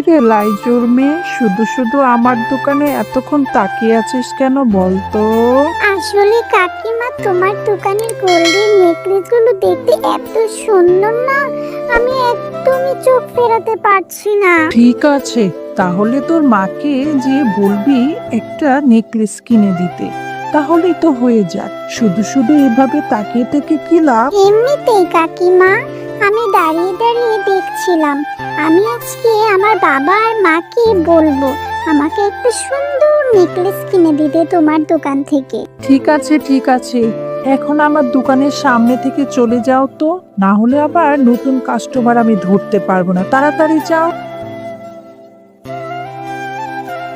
রে লাইজুর মেয়ে, শুধু শুধু আমার দোকানে এতক্ষণ তাকিয়ে আছিস কেন বলতো? আসলে কাকিমা, তোমার দোকানের গোল্ডের নেকলেসগুলো দেখতে এত সুন্দর না, আমি একদমই চোখ ফেরাতে পারছি না। ঠিক আছে, তাহলে তোর মাকে যে বলবি একটা নেকলেস কিনে দিতে, তাহলেই তো হয়ে যায়। শুধু শুধু এভাবে তাকিয়ে থেকে কি লাভ? এমনিতেই কাকিমা, আমি দাঁড়িয়ে দাঁড়িয়ে দেখছিলাম। আমি আজকে আমার বাবা আর মাকে বলবো আমাকে একটা সুন্দর নেকলেস কিনে দিতে তোমার দোকান থেকে। ঠিক আছে ঠিক আছে, এখন আমার দোকানের সামনে থেকে চলে যাও তো, না হলে আবার নতুন কাস্টমার আমি ধরতে পারবো না। তাড়াতাড়ি যাও।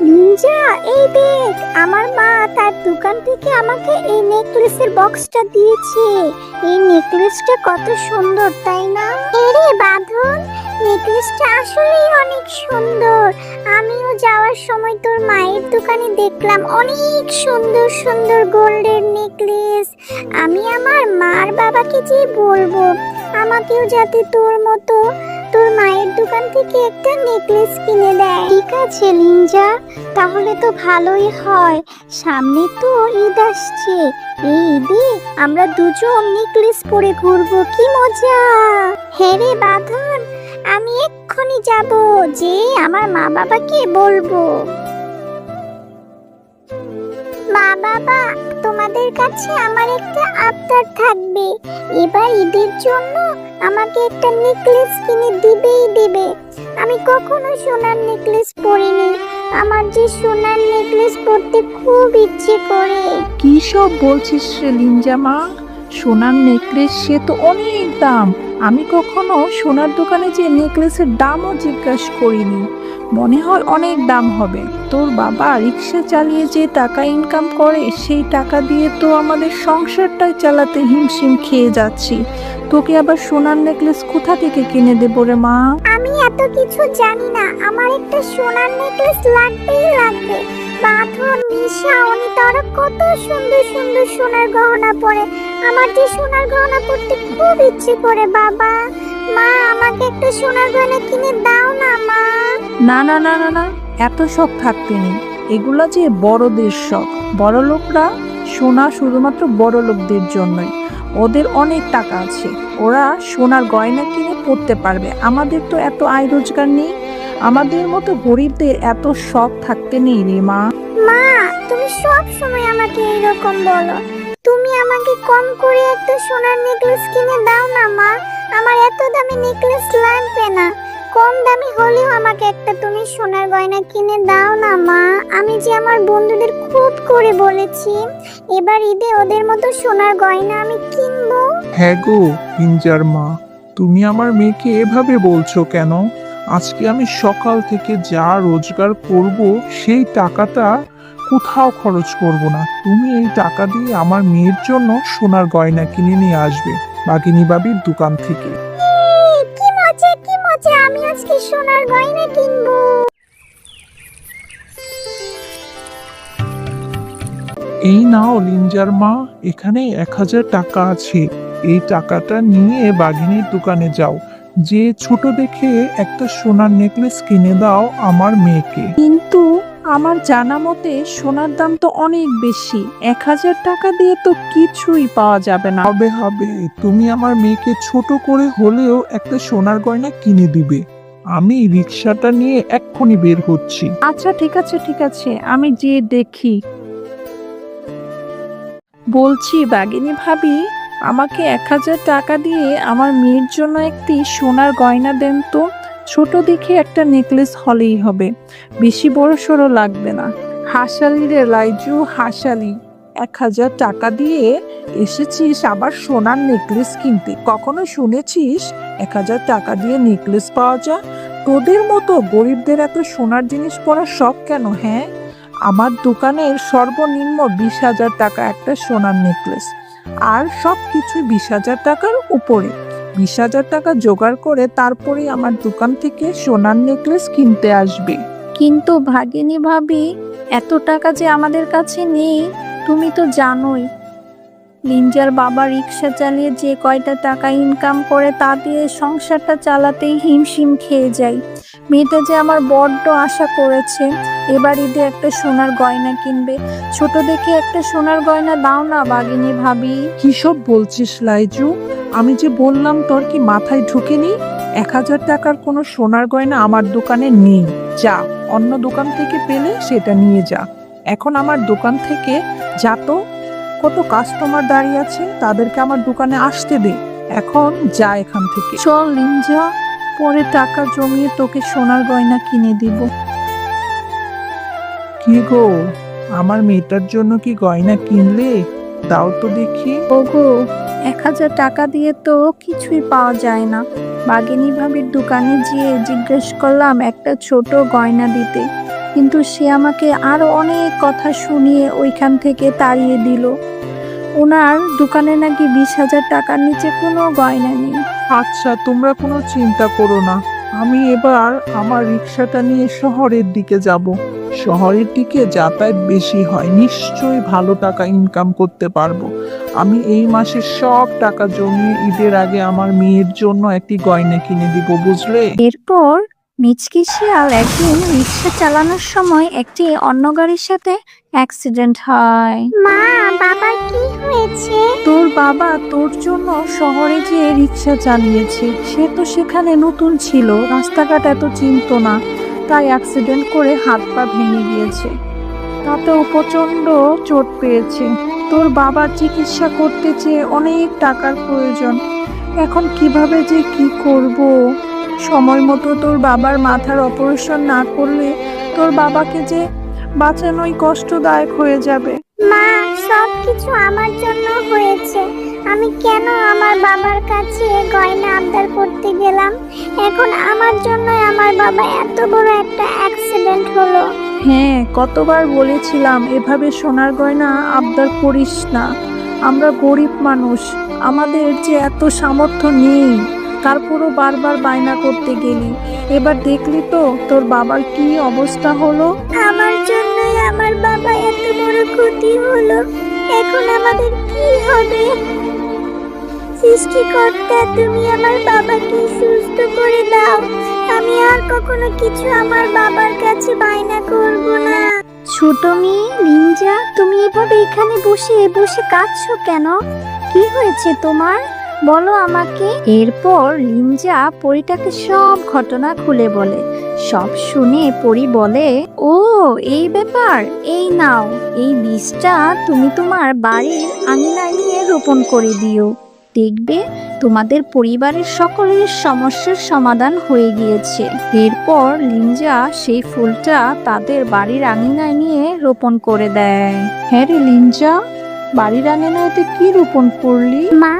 নিঞ্জা, এই দেখ, আমার মা তার দোকান থেকে আমাকে এই নেকলেসের বক্সটা দিয়েছে। এই নেকলেসটা কত সুন্দর, তাই না? এরে বাঁধন, নেকলেসটা আসলেই অনেক সুন্দর। আমিও যাওয়ার সময় তোর মায়ের দোকানে দেখলাম অনেক সুন্দর সুন্দর গোল্ডের নেকলেস। আমি আমার মার বাবাকে যে বলবো আমাকেও যাতে তোর মতো তোর মায়ের দোকান থেকে একটা নেকলেস কিনে দেয়। ঠিক আছে লিঞ্জা, তাহলে তো ভালোই হয়। সামনে তো ঈদ আসছে, এই ঈদে আমরা দুজন নেকলেস পরে ঘুরবো, কি মজা। হ্যাঁ রে বাঁধন, আমি এক্ষুনি যাব, যে আমার মা বাবাকে বলবো। মা বাবা, তোমাদের কাছে আমার একটা আবদার থাকবে। এবার ঈদের জন্য আমাকে একটা নেকলেস কিনে দিবেই দিবে। আমি কখনো সোনার নেকলেস পরিনি, আমার যে সোনার নেকলেস পরতে খুব ইচ্ছে করে। কি সব বলছিস রে লিঞ্জা মা? সোনার নেকলেস সে তো অনেক দাম। আমি কখনো সোনার দোকানে যে নেকলেসের দামও জিজ্ঞাসা করিনি। মনে হয় অনেক দাম হবে। তোর বাবা রিক্সা চালিয়ে যে টাকা ইনকাম করে, সেই টাকা দিয়ে তো আমাদের সংসারটাই চালাতে হিমশিম খেয়ে যাচ্ছি। তোকে আবার সোনার নেকলেস কোথা থেকে কিনে দেবো রে মা? আমি এত কিছু জানি না, আমার একটা সোনার নেকলেস লাগবেই লাগবে। বাঁধন, মিশা, অনিতা, ওরা কত সুন্দর সুন্দর সোনার গহনা পরে। আমার যে সোনার গহনা পরতে খুব ইচ্ছে করে। বাবা, মা, আমাকে একটা সোনার গহনা কিনে দাও না মা। না না না না না, এত শখ থাকতে নেই। এগুলা যে বড়দের শখ। বড় লোকরা সোনা শুধুমাত্র বড় লোকদের জন্যই। ওদের অনেক টাকা আছে, ওরা সোনার গয়না কিনে পরতে পারবে। আমাদের তো এত আয় রোজগার নেই। আমাদের মতো গরিবদের এত শখ থাকতে নেই রে মা। মা, তুমি সব সময় আমাকে এইরকম বলো। তুমি আমাকে কম করে একটা সোনার নেকলেস কিনে দাও না মা। আমার এত দামি নেকলেস লাগবে না, কম দামি হলেও আমাকে একটা তুমি সোনার গয়না কিনে দাও না মা। আমি যে আমার বন্ধুদের খুব করে বলেছি এবার ঈদে ওদের মতো সোনার গয়না আমি কিনবো। হ্যাঁ গো পিঞ্জার মা, তুমি আমার মেয়েকে এভাবে বলছো কেন? আজকে আমি সকাল থেকে যা রোজগার করব সেই টাকাটা কোথাও খরচ করব না। তুমি এই টাকা দিয়ে আমার মেয়ের জন্য সোনার গয়না কিনে নিয়ে আসবে বাঘিনী বাবির দোকান থেকে। কি মজা, কি মজা, আমি আজকে সোনার গয়না কিনবো। এই নাও লিঞ্জার মা, এখানে 1000 টাকা আছে। এই টাকাটা নিয়ে বাঘিনীর দোকানে যাও, যে ছোট দেখে একটা সোনার নেকলেস কিনে দাও আমার মেয়েকে। কিন্তু আমার জানা মতে সোনার দাম তো অনেক বেশি। 1000 টাকা দিয়ে তো কিছুই পাওয়া যাবে না। হবে হবে, তুমি আমার মেয়েকে ছোট করে হলেও একটা সোনার গয়না কিনে দিবে। আমি রিক্সাটা নিয়ে এক্ষুনি বের হচ্ছি। আচ্ছা ঠিক আছে ঠিক আছে, আমি যেয়ে দেখি। বলছি বাগিনী ভাবি, আমাকে 1000 টাকা দিয়ে আমার মেয়ের জন্য একটি সোনার গয়না দেন তো। ছোট দেখে একটা নেকলেস হলেই হবে, বেশি বড় সড়ো লাগবে না। হাসালি রে লাইজু, হাসালি। 1000 টাকা দিয়ে এসেছিস আবার সোনার নেকলেস কিনতে? কখনো শুনেছিস 1000 টাকা দিয়ে নেকলেস পাওয়া যায়? তোদের মতো গরিবদের এত সোনার জিনিস পরার শখ কেন? হ্যাঁ, আমার দোকানের সর্বনিম্ন 20,000 টাকা একটা সোনার নেকলেস, আর সব কিছু 20,000 টাকার উপরে। 20,000 টাকা জোগাড় করে তারপরে আমার দোকান থেকে সোনার নেকলেস কিনতে আসবে। কিন্তু ভাগিনী ভাবি, এত টাকা যে আমাদের কাছে নেই, তুমি তো জানোই। লিঞ্জার বাবা রিক্সা চালিয়ে যে কয়টা টাকা ইনকাম করে তা দিয়ে সংসারটা চালাতেই হিমশিম খেয়ে যায়। মেয়েটা যে আমার বড্ড আশা করেছে এবার ঈদে একটা সোনার গয়না কিনবে। ছোট দেখে একটা সোনার গয়না দাও না বাঘিনী ভাবি। কি সব বলছিস লাইজু? আমি যে বললাম তোর কি মাথায় ঢুকেনি? 1,000 টাকার কোনো সোনার গয়না আমার দোকানে নেই। যা, অন্য দোকান থেকে পেলে সেটা নিয়ে যা। এখন আমার দোকান থেকে যা তো। কত কাস্টমার দাঁড়িয়ে আছে, তাদেরকে আমার দোকানে আসতে দে। এখন যা এখান থেকে। চল লিঞ্জা, পরে টাকা জমিয়ে তোকে সোনার গয়না কিনে দিব। কি গো, আমার মেয়েটার জন্য কি গয়না কিনলে? দাও তো দেখি। ওগো, 1,000 টাকা দিয়ে তো কিছুই পাওয়া যায় না। বাঘিনী ভাবির দোকানে গিয়ে জিজ্ঞেস করলাম একটা ছোট গয়না দিতে, কিন্তু সে আমাকে আরো অনেক কথা শুনিয়ে ওইখান থেকে তাড়িয়ে দিল। ওনার দোকানে নাকি 20,000 টাকার নিচে কোনো গয়না নেই। আচ্ছা, তোমরা কোনো চিন্তা করো না, আমি এবার আমার রিক্সাটা নিয়ে শহরের দিকে যাব। শহরের দিকে যাতায়াত বেশি হয়, নিশ্চয়ই ভালো টাকা ইনকাম করতে পারবো। আমি এই মাসের সব টাকা জমিয়ে ঈদের আগে আমার মেয়ের জন্য একটি গয়না কিনে দিব, বুঝলে? এরপর মিচকি শিয়াল একদিন রিক্সা চালানোর সময় একটি অন্য গাড়ির সাথে অ্যাক্সিডেন্ট হয়। মা, বাবার কি হয়েছে? তোর বাবা তোর জন্য শহরে যেয়ে রিক্সা চালিয়েছে। সে তো সেখানে নতুন ছিল, রাস্তাঘাট এত চিনতো না, তাই অ্যাক্সিডেন্ট করে হাত পা ভেঙে গিয়েছে। তাতেও প্রচন্ড চোট পেয়েছে। তোর বাবার চিকিৎসা করতে চেয়ে অনেক টাকার প্রয়োজন। এখন কিভাবে যে কি করব? সময় মতো তোর বাবার মাথার অপারেশন না করলে তোর বাবাকে যে বাঁচানোই কষ্টদায়ক হয়ে যাবে। মা, সবকিছু আমার জন্য হয়েছে। আমি কেন আমার বাবার কাছে গয়না আবদার করতে গেলাম? এখন আমার জন্য আমার বাবা এত বড় একটা অ্যাক্সিডেন্ট হলো। হ্যাঁ, কতবার বলেছিলাম এভাবে সোনার গয়না আবদার করিস না। আমরা গরিব মানুষ, আমাদের যে এত সামর্থ্য নেই, তারপরও বারবার বায়না করতে গেলি। এবার দেখলি তো তোর বাবার কি অবস্থা হলো। আমার জন্যই আমার বাবা এত বড় ক্ষতি হলো। এখন আমাদের কি হবে? সৃষ্টিকর্তা, তুমি আমার বাবাকে সুস্থ করে দাও। আমি আর কখনো কিছু আমার বাবার কাছে বায়না করব না। ছোট মেয়ে লিঞ্জা, তুমি এভাবে এখানে বসে বসে কাঁদছো কেন? কি হয়েছে তোমার, বলো আমাকে। এরপর লিঞ্জা পরীটাকে সব ঘটনা খুলে বলে। সব শুনে পরী বলে, ও এই ব্যাপার, এই নাও, এই বীজটা তুমি তোমার বাড়ির আঙিনায় নিয়ে রোপণ করে দিও। দেখবে তোমাদের পরিবারের সকলের সমস্যার সমাধান হয়ে গিয়েছে। এরপর লিঞ্জা সেই ফুলটা তাদের বাড়ির আঙিনায় নিয়ে রোপণ করে দেয়। হ্যাঁ রে লিঞ্জা, বাড়ির আঙিনাতে কি রোপণ করলি? মা,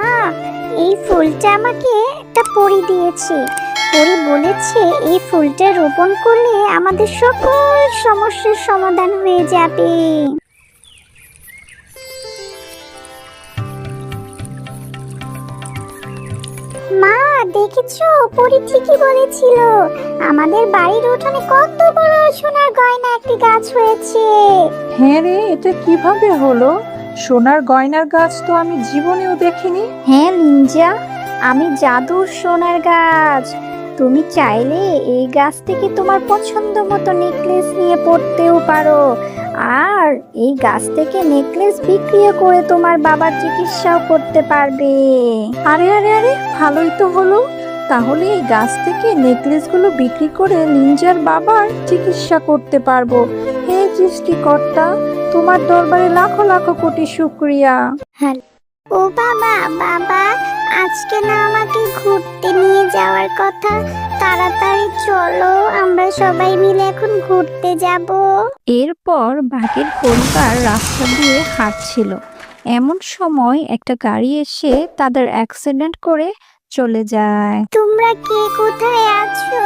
এই ফুলটা আমাকে একটা পরী দিয়েছে। পরী বলেছে এই ফুলটা রোপণ করলে আমাদের সকল সমস্যার সমাধান হয়ে যাবে। মা, দেখেছো, পরী ঠিকই বলেছিল। আমাদের বাড়ির উঠোনে কত বড় সোনার গয়না একটি গাছ হয়েছে। হ্যাঁ রে, এটা কিভাবে হলো? সোনার গয়নার গাছ তো আমি জীবনেও দেখিনি। হ্যাঁ লিঞ্জা, আমি জাদুর সোনার গাছ। তুমি চাইলে এই গাছ থেকে তোমার পছন্দ মতো নেকলেস নিয়ে পড়তেও পারো, আর এই গাছ থেকে নেকলেস বিক্রি করে তোমার বাবার চিকিৎসাও করতে পারবে। আরে আরে আরে, ভালোই তো হলো। তাহলে এই গাছ থেকে নেকলেসগুলো বিক্রি করে লিঞ্জার বাবার চিকিৎসা করতে পারবো। হে সৃষ্টিকর্তা, তোমার দরবারে লাখো লাখো কোটি শুকরিয়া। ও বাবা, বাবা, আজকে না আমাকে ঘুরতে নিয়ে যাওয়ার কথা? তাড়াতাড়ি চলো, আমরা সবাই মিলে এখন ঘুরতে যাব। এরপর বাঘের পরিবার রাস্তা দিয়ে হাঁটছিল। এমন সময় একটা গাড়ি এসে তাদের অ্যাক্সিডেন্ট করে চলে যায়। তোমরা কে কোথায় আছো?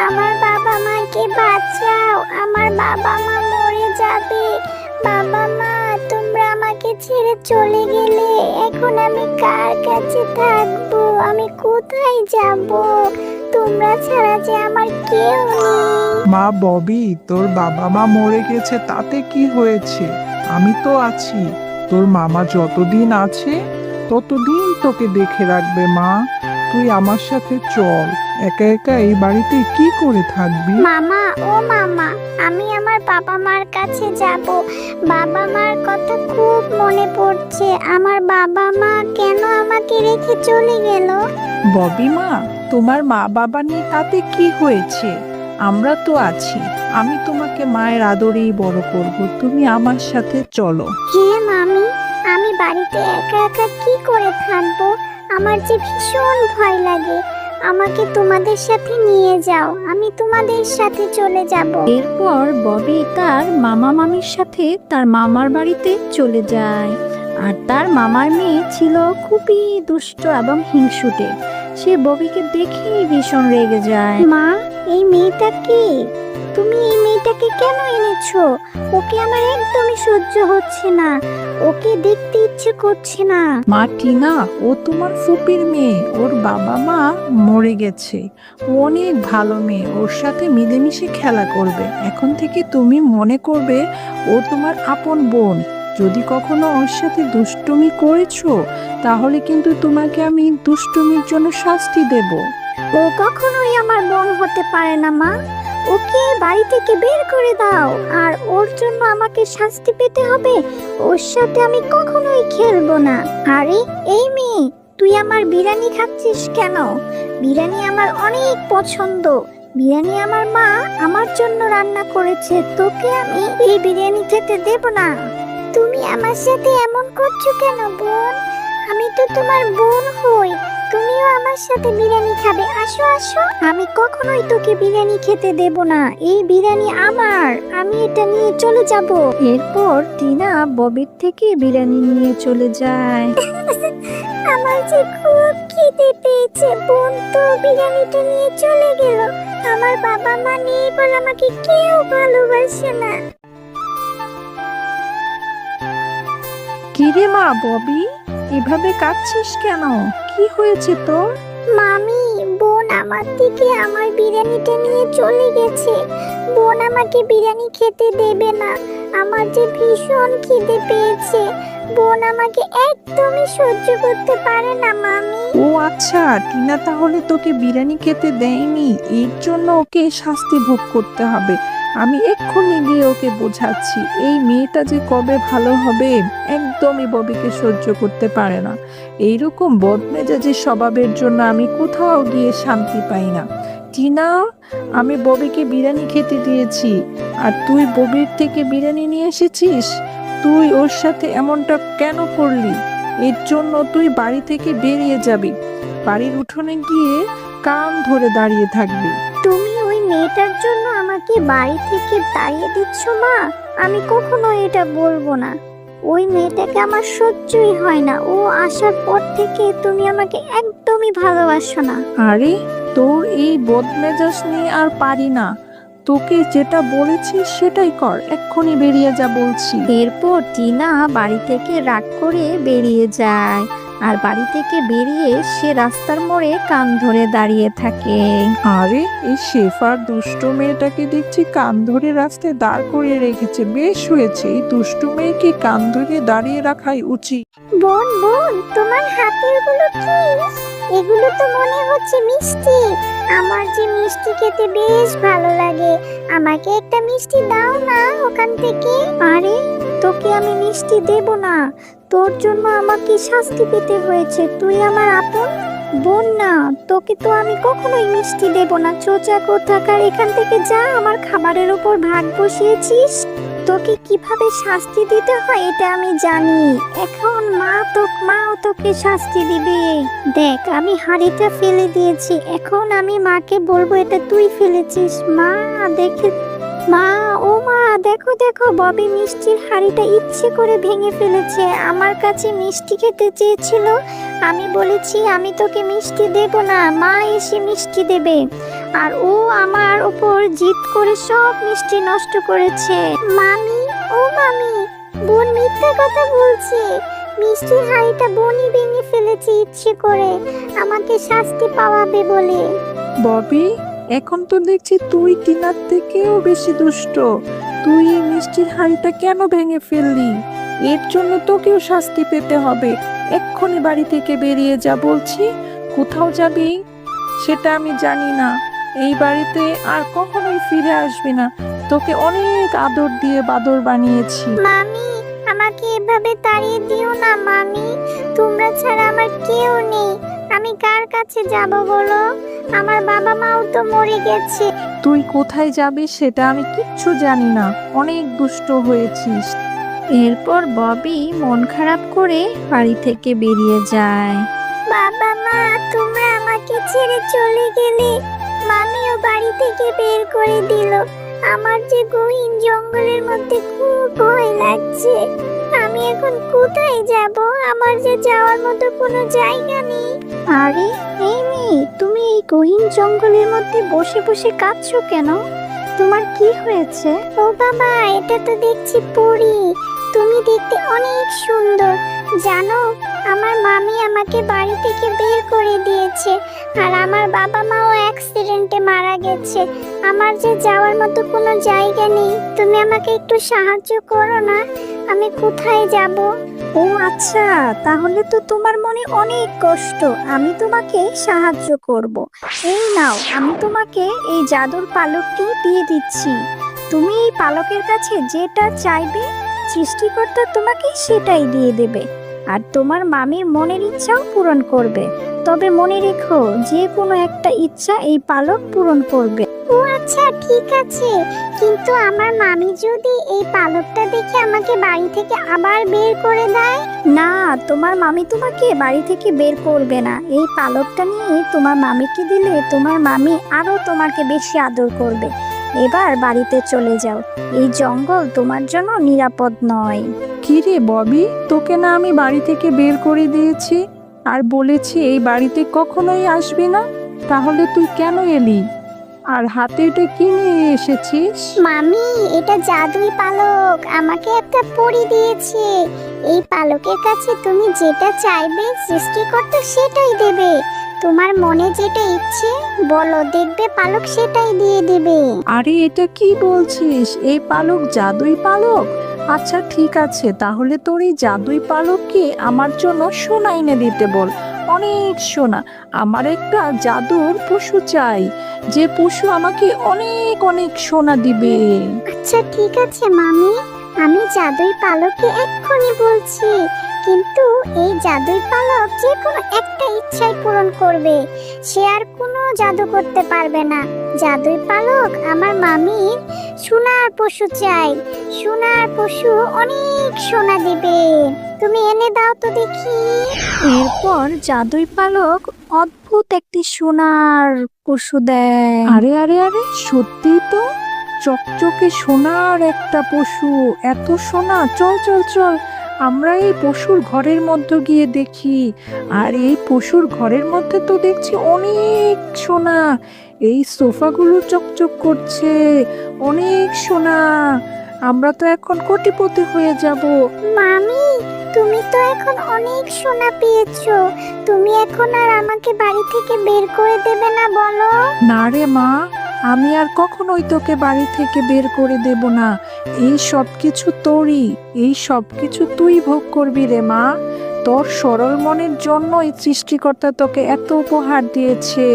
আমার বাবা মাকে বাঁচাও, আমার বাবা মা মরে যাবে। বাবা মা, তোমরা আমাকে ছেড়ে চলে গেলে এখন আমি কার কাছে থাকবো? আমি কোথায় যাব? তোমরা ছাড়া যে আমার কেউ নেই। মা ববি, তোর বাবা মা মরে গেছে, তাতে কি হয়েছে? আমি তো আছি। তোর মামা যতদিন আছে ততদিন তোকে দেখে রাখবে মা। তুই আমার সাথে চল। একা একা এই বাড়িতে কি করে থাকবি? মামা, ও মামা, আমি আমার বাবা মার কাছে যাব। বাবা মার কথা খুব মনে পড়ছে। আমার বাবা মা কেন আমাকে রেখে চলে গেল? ববি মা, তোমার মা বাবা নিয়ে তাতে কি হয়েছে? আমরা তো আছি। আমি তোমাকে মায়ের আদরেই বড় করব। তুমি আমার সাথে চলো। হ্যাঁ মামি, আমি বাড়িতে একা একা কি করে থাকবো? আমার যে ভীষণ ভয় লাগে। আমাকে তোমাদের সাথে নিয়ে যাও, আমি তোমাদের সাথে চলে যাব। এরপর ববি তার মামা মামির সাথে তার মামার বাড়িতে চলে যায়। আর তার মামার মেয়ে ছিল খুবই দুষ্ট এবং হিংসুটে। সে ববিকে দেখেই ভীষণ রেগে যায়। মা, এই মেয়েটা কি? তুমি এই মেয়েটাকে কেন এনেছো? ওকে আমার একদমই সহ্য হচ্ছে না। ওকে দেখতে ইচ্ছে করছে না। মা টিনা, ও তোমার ফুপির মেয়ে। ওর বাবা মা মরে গেছে। ও অনেক ভালো মেয়ে। ওর সাথে মিলেমিশে খেলা করবে। এখন থেকে তুমি মনে করবে ও তোমার আপন বোন। যদি কখনো ওর সাথে দুষ্টুমি করেছো, তাহলে কিন্তু তোমাকে আমি দুষ্টুমির জন্য শাস্তি দেব। ও কখনোই আমার বোন হতে পারে না মা। ওকে বাড়ি থেকে বের করে দাও। আর ওর জন্য আমাকে শাস্তি পেতে হবে? ওর সাথে আমি কখনোই খেলবো না। আরে এই মেয়ে, তুই আমার বিরিয়ানি খাচ্ছিস কেন? বিরিয়ানি আমার অনেক পছন্দ। বিরিয়ানি আমার মা আমার জন্য রান্না করেছে। তোকে আমি এই বিরিয়ানি খেতে দেব না। তুমি আমার সাথে এমন করছো কেন বোন? আমি তো তোমার বোন হই। তুমিও আমার সাথে বিরিয়ানি খাবে। আসো আসো। আমি কখনোই তোকে বিরিয়ানি খেতে দেব না। এই বিরিয়ানি আমার। আমি এটা নিয়ে চলে যাব। এরপর টিনা ববির থেকে বিরিয়ানি নিয়ে চলে যায়। আমার যে খুব খিদে পেয়েছে। বোন তো বিরিয়ানিটা নিয়ে চলে গেল। আমার বাবা মা নেই বলে আমাকে কেউ ভালোবাসে না। কিরে মা ববি, এভাবে কাঁদছিস কেন? কি হয়েছে তোর? মামি, বোন আমার থেকে আমার বিরিয়ানিটা নিয়ে চলে গেছে। বোন আমাকে বিরিয়ানি খেতে দেবে না। আমার যে ভীষণ খিদে পেয়েছে। বোন আমাকে একদমই সহ্য করতে পারে না মামি। ও আচ্ছা, টিনা তাহলে তোকে বিরিয়ানি খেতে দেয়নি। এর জন্য ওকে শাস্তি ভোগ করতে হবে। আমি এক্ষুনি গিয়ে ওকে বোঝাচ্ছি। এই মেয়েটা যে কবে ভালো হবে, একদমই ববিকে সহ্য করতে পারে না। এইরকম বদমেজাজি স্বভাবের জন্য আমি কোথাও গিয়ে শান্তি পাই না। টিনা, আমি ববিকে বিরিয়ানি খেতে দিয়েছি, আর তুই ববির থেকে বিরিয়ানি নিয়ে এসেছিস। তুই ওর সাথে এমনটা কেন করলি? এর জন্য তুই বাড়ি থেকে বেরিয়ে যাবি। বাড়ির উঠোনে গিয়ে কান ধরে দাঁড়িয়ে থাকবি। তুমি ওই মেয়েটার জন্য আমাকে বাড়ি থেকে তাড়িয়ে দিচ্ছ মা? আমি কখনো এটা বলবো না। ওই মেয়েটাকে আমার সহ্যই হয় না। ও আসার পর থেকে তুমি আমাকে একদমই ভালোবাসো না। আরে, তোর এই বদমেজাজ নিয়ে আর পারি না। তোকে যেটা বলেছি সেটাই কর। এক্ষুনি বেরিয়ে যা বলছি। এরপর টিনা বাড়ি থেকে রাগ করে বেরিয়ে যায়। আর বাড়ি থেকে বেরিয়ে সে রাস্তার মোড়ে কান ধরে দাঁড়িয়ে থাকে। আরে, এই শেফার দুষ্টু মেয়েটাকে দেখছি কান ধরে রাস্তায় দাঁড় করিয়ে রেখেছে। বেশ হয়েছে, এই দুষ্টু মেয়েকে কান ধরে দাঁড়িয়ে রাখাই উচিত। বোন বোন, তোমার হাতের গুলো কি? এগুলো তো মনে হচ্ছে মিষ্টি। আমার যে মিষ্টি খেতে বেশ ভালো লাগে। আমাকে একটা মিষ্টি দাও না ওখান থেকে। আরে, তোকে আমি মিষ্টি দেব না। তোর জন্য আমাকে শাস্তি পেতে হয়েছে। তুই আমার আপন বোন না। তোকে তো আমি কখনোই মিষ্টি দেব না। চোচা কোথাকার, এখান থেকে যা। আমার খাবারের উপর ভাগ বসিয়েছিস। তোকে কিভাবে শাস্তি দিতে হয় এটা আমি জানি। এখন মাও তোকে শাস্তি দিবে। দেখ, আমি হাঁড়িটা ফেলে দিয়েছি। এখন আমি মাকে বলবো এটা তুই ফেলেছিস। মা দেখে, মা, ও মা, দেখো দেখো, ববি মিষ্টির হাঁড়িটা ইচ্ছে করে ভেঙে ফেলেছে। আমার কাছে মিষ্টি খেতে চেয়েছিল। আমি বলেছি আমি তোকে মিষ্টি দেব না। মা এসে মিষ্টি দেবে। আর ও আমার উপর জিদ করে সব মিষ্টি নষ্ট করেছে। মামি, ও মামি, বোন মিথ্যা কথা বলছে। মিষ্টির হাঁড়িটা বোনই ভেঙে ফেলেছে ইচ্ছে করে, আমাকে শাস্তি পাওয়াবে বলে। ববি, এখন তো দেখছি তুই টিনার থেকেও বেশি দুষ্ট। তুই এই মিষ্টির হাঁড়িটা কেন ভেঙে ফেললি? এর জন্য তোকেও শাস্তি পেতে হবে। এক্ষুনি বাড়ি থেকে বেরিয়ে যা বলছি। কোথাও যাবি সেটা আমি জানি না, এই বাড়িতে আর কখনোই ফিরে আসবি না। তোকে অনেক আদর দিয়ে বাদর বানিয়েছি। মামি, আমাকে এভাবে তাড়িয়ে দিও না মামি। তোমরা ছাড়া আমার কেউ নেই। আমি কার কাছে যাব বলো? আমার বাবা মাও তো মরে গেছে। তুই কোথায় যাবি সেটা আমি কিচ্ছু জানি না, অনেক দুষ্ট হয়েছিস। এরপর ববি মন খারাপ করে বাড়ি থেকে বেরিয়ে যায়। বাবা মা, তোমরা আমাকে ছেড়ে চলে গেলে। মামিও বাড়ি থেকে বের করে দিল। আমার যে গহীন জঙ্গলের মধ্যে খুব ভয় লাগছে। আমি এখন কোথায় যাব? আমার যে যাওয়ার মতো কোনো জায়গা নেই। আরে এই মেয়ে, তুমি এই গহীন জঙ্গলের মধ্যে বসে বসে কাঁদছো কেন? তোমার কি হয়েছে? ও বাবা, এটা তো দেখছি পরী। তুমি দেখতে অনেক সুন্দর। জানো, আমার মামি আমাকে বাড়ি থেকে বের করে দিয়েছে। আর আমার বাবা মাও অ্যাক্সিডেন্টে মারা গেছে। আমার যে যাওয়ার মতো কোনো জায়গা নেই। তুমি আমাকে একটু সাহায্য করো না, আমি কোথায় যাব? ও আচ্ছা, তাহলে তো তোমার মনে অনেক কষ্ট। আমি তোমাকে সাহায্য করব। এই নাও, আমি তোমাকে এই জাদুর পালকটি দিয়ে দিচ্ছি। তুমি এই পালকের কাছে যেটা চাইবে, সৃষ্টিকর্তা তোমাকে সেটাই দিয়ে দেবে। আর তোমার মামির মনের ইচ্ছাও পূরণ করবে। তবে মনে রেখো, যে কোনো একটা ইচ্ছা এই পালক পূরণ করবে। ও আচ্ছা, ঠিক আছে। কিন্তু আমার মামি যদি এই পালকটা দেখে আমাকে বাড়ি থেকে আবার বের করে দেয়? না, তোমার মামি তোমাকে বাড়ি থেকে বের করবে না। এই পালকটা নিয়ে তোমার মামিকে দিলে তোমার মামি আরো তোমাকে বেশি আদর করবে। এবার বাড়িতে চলে যাও। এই জঙ্গল তোমার জন্য নিরাপদ নয়। কি রে ববি, তোকে না আমি বাড়ি থেকে বের করে দিয়েছি আর বলেছি এই বাড়িতে কখনোই আসবি না? তাহলে তুই কেন এলি? আর হাতে এটা কি নিয়ে এসেছিস? মামি, এটা জাদুই পালক। আমাকে একটা পরী দিয়েছে। এই পালকের কাছে তুমি যেটা চাইবে, সৃষ্টিকর্তা সেটাই দেবে। তোমার মনে যেটা ইচ্ছে বলো, দেখবে পালক সেটাই দিয়ে দেবে। আরে এটা কি বলছিস? এই পালক জাদুই পালক? আচ্ছা ঠিক আছে, তাহলে তোর এই জাদুই পালককে আমার জন্য সোনা এনে দিতে বল, অনেক সোনা। আমার একটা জাদুর পশু চাই, যে পশু আমাকে অনেক অনেক সোনা দিবে। আচ্ছা ঠিক আছে মামি, আমি জাদুই পালককে এক্ষুনি বলছি। কিন্তু এই জাদুই পালক যে কোনো একটা ইচ্ছাই পূরণ করবে। সে আর কোনো জাদু করতে পারবে না। জাদুই পালক আমার মামির সোনার পশু চাই। সোনার পশু অনেক সোনা দিবে। তুমি এনে দাও তো দেখি। এরপর জাদুই পালক অদ্ভুত একটি সোনার পশু দেয়। আরে আরে আরে, সত্যি তো চকচকে সোনার একটা পশু। এত সোনা! চল চল চল, আমরা এই পশুর ঘরের মধ্যে গিয়ে দেখি। আর এই পশুর ঘরের মধ্যে তো দেখছি অনেক সোনা। এই সোফাগুলো চকচক করছে, অনেক সোনা। আমরা তো এখন কোটিপতি হয়ে যাব। মামি, তুমি তো এখন অনেক সোনা পেয়েছো। তুমি এখন আর আমাকে বাড়ি থেকে বের করে দেবে না বলো? না রে মা, আমি আর কখনোই তোকে বাড়ি থেকে বের করে দেব না। এই সব কিছু তোরই, এই সব কিছু তুই ভোগ করবি রে মা। তোর সরল মনের জন্যই সৃষ্টিকর্তা তোকে এত উপহার দিয়েছে।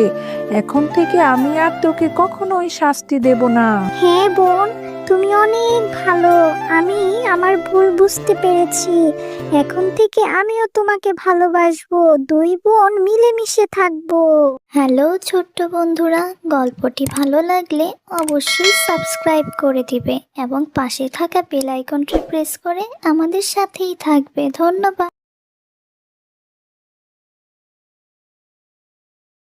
এখন থেকে আমি আর তোকে কখনোই শাস্তি দেব না। হ্যাঁ বোন, তুমি অনেক ভালো। আমি আমার ভুল বুঝতে পেরেছি। এখন থেকে আমিও তোমাকে ভালোবাসবো। দুই বোন মিলেমিশে থাকবো। হ্যালো ছোট্ট বন্ধুরা, গল্পটি ভালো লাগলে অবশ্যই সাবস্ক্রাইব করে দিবে এবং পাশে থাকা বেল আইকনটি প্রেস করে আমাদের সাথেই থাকবে। ধন্যবাদ।